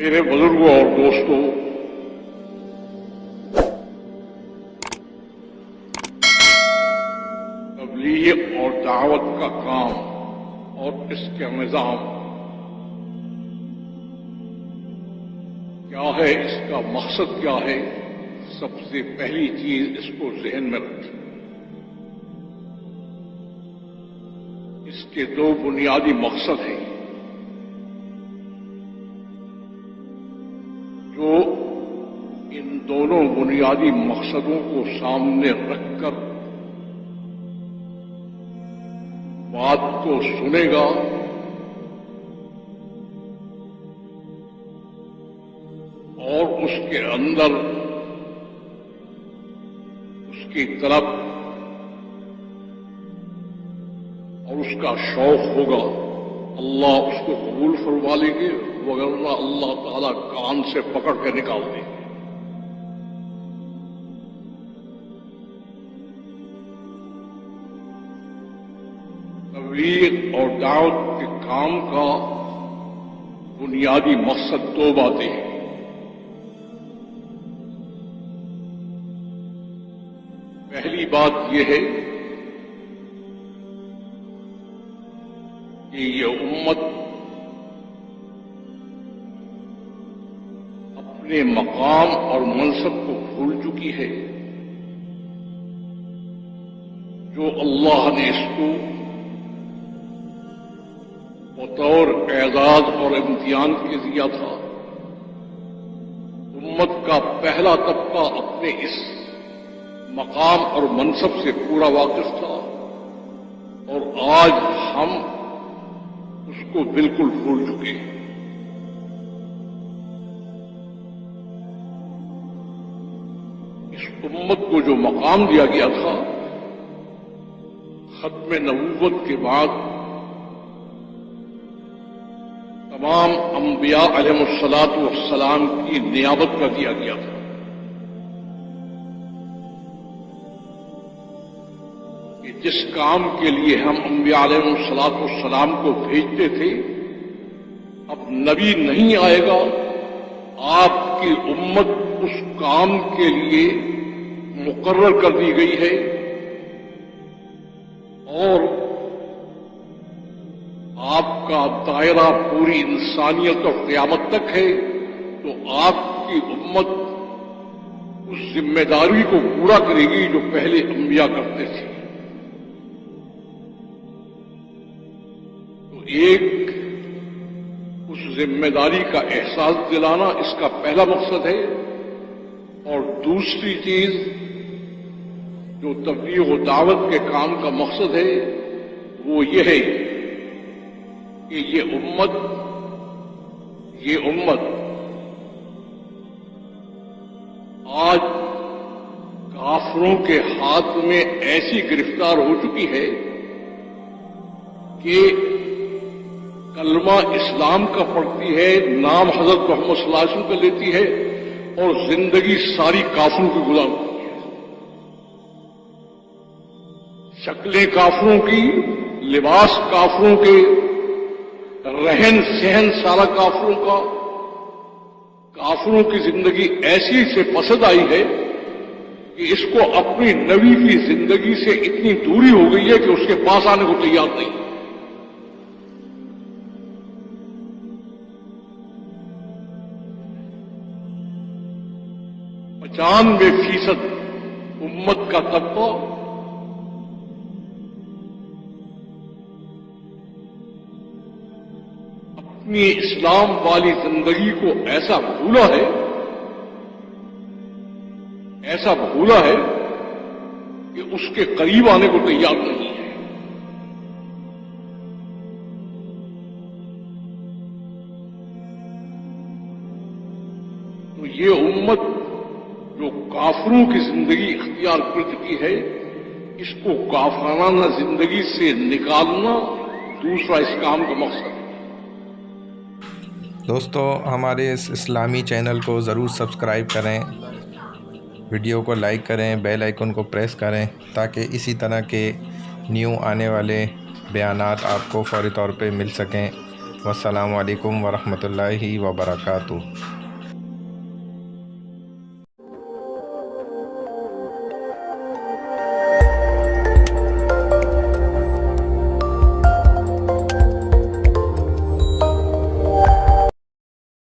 میرے بزرگوں اور دوستوں، تبلیغ اور دعوت کا کام اور اس کا نظام کیا ہے، اس کا مقصد کیا ہے، سب سے پہلی چیز اس کو ذہن میں رکھیں۔ اس کے دو بنیادی مقصد ہیں جو ان دونوں بنیادی مقصدوں کو سامنے رکھ کر بات کو سنے گا اور اس کے اندر اس کی طلب اور اس کا شوق ہوگا، اللہ اس کو قبول فرما لیں گے، وگرنہ اللہ تعالیٰ کان سے پکڑ کے نکال دیں گے۔ تبلیغ اور دعوت کے کام کا بنیادی مقصد دو باتیں ہیں۔ پہلی بات یہ ہے کہ یہ امت اپنے مقام اور منصب کو بھول چکی ہے جو اللہ نے اس کو بطور اعزاز اور امتحان کے دیا تھا۔ امت کا پہلا طبقہ اپنے اس مقام اور منصب سے پورا واقف تھا اور آج ہم اس کو بالکل بھول چکے ہیں۔ اس امت کو جو مقام دیا گیا تھا ختم نبوت کے بعد تمام انبیاء علیہ الصلاۃ والسلام کی نیابت کا دیا گیا تھا کہ جس کام کے لیے ہم انبیاء علیہ الصلاۃ والسلام کو بھیجتے تھے، اب نبی نہیں آئے گا، آپ کی امت اس کام کے لیے مقرر کر دی گئی ہے اور آپ کا دائرہ پوری انسانیت اور قیامت تک ہے، تو آپ کی امت اس ذمہ داری کو پورا کرے گی جو پہلے انبیاء کرتے تھے۔ تو ایک اس ذمہ داری کا احساس دلانا اس کا پہلا مقصد ہے، اور دوسری چیز جو تبلیغ و دعوت کے کام کا مقصد ہے وہ یہ ہے کہ یہ امت آج کافروں کے ہاتھ میں ایسی گرفتار ہو چکی ہے کہ کلمہ اسلام کا پڑھتی ہے، نام حضرت محمد صلی اللہ علیہ وسلم کا لیتی ہے اور زندگی ساری کافروں کی غلام ہوتی ہے۔ شکلیں کافروں کی، لباس کافروں کے، رہن سہن سارا کافروں کا، کافروں کی زندگی ایسی سے پسند آئی ہے کہ اس کو اپنی نبی کی زندگی سے اتنی دوری ہو گئی ہے کہ اس کے پاس آنے کو تیار نہیں۔ 95% امت کا طبقہ اپنی اسلام والی زندگی کو ایسا بھولا ہے کہ اس کے قریب آنے کو تیار نہیں ہے۔ تو یہ امت جو کافروں کی زندگی اختیار کر چکی ہے، اس کو کافرانہ زندگی سے نکالنا دوسرا اس کام کا مقصد ہے۔ دوستو، ہمارے اس اسلامی چینل کو ضرور سبسکرائب کریں، ویڈیو کو لائک کریں، بیل آئیکن کو پریس کریں تاکہ اسی طرح کے نیو آنے والے بیانات آپ کو فوری طور پہ مل سکیں۔ والسلام علیکم ورحمۃ اللہ وبرکاتہ۔